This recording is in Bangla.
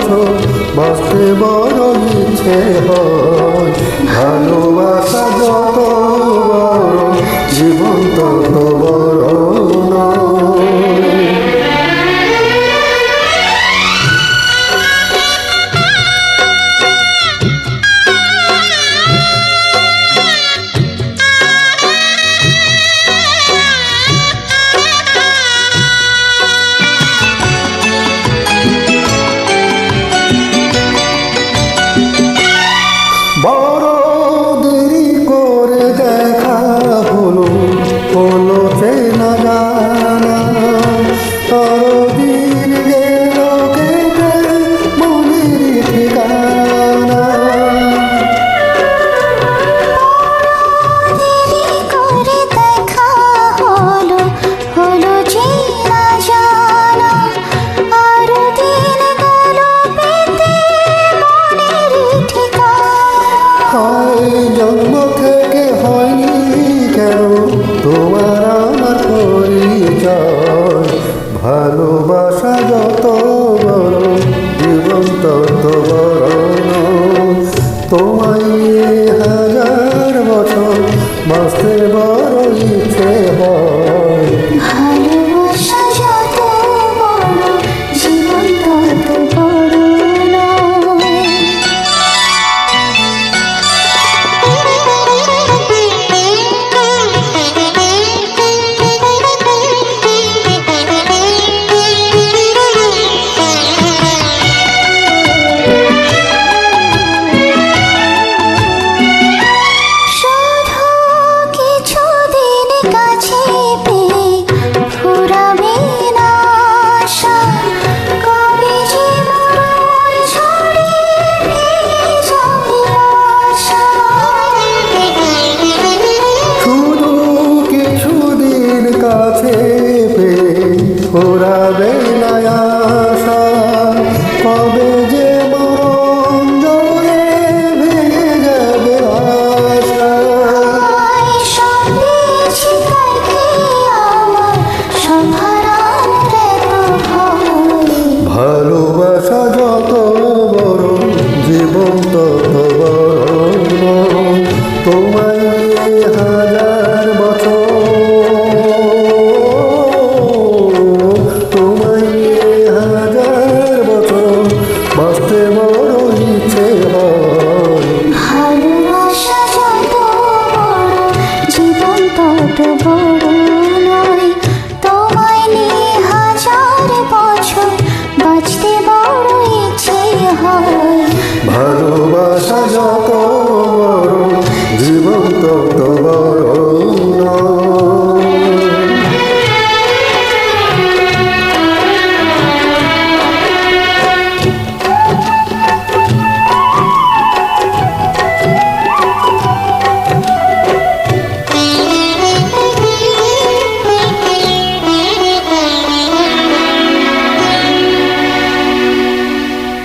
বছর বাঁচতে বড় ইচ্ছে হয়। ভালোবাসা যত বড় জীবন তত বড় নয়। বড় দেরি করে দেখা হলো, হলো চেনা জানা, আরো দিন গেল কেটে মনের ঠিকানা। দেরি করে দেখা হলো, হলো চেনা জানা, আরো দিন গেল পেতে মনের ঠিকানা। হয় জন্ম থেকে হয়নি কেন তোমার আমার পরিচয়। ভালোবাসা যত বড় জীবন তত বড় নয়। তোমায় নিয়ে হাজার বছর বাঁচতে বড় ইচ্ছে হয়। ভালোবাসা যত বড় জীবন তত বড় নয়। শুধু কিছুদিন কাছে পেয়ে ফুরাবে না আশা, কবে যে মরণ ছড়িয়ে যাবে আশা। শুধু কিছুদিন কাছে পেয়ে ফুরাবে না আশা, কবে যে মরণ জলে ভেঙে যাবে আশা। সব পেয়েছি কালকে আমার সভারান এত ভয়। ভালোবাসা যত বড় জীবন তত বড় নয়। তোমায় নিয়ে হাজার বছর, তোমায় নিয়ে হাজার বছর বাঁচতে বড় ইচ্ছে হয়।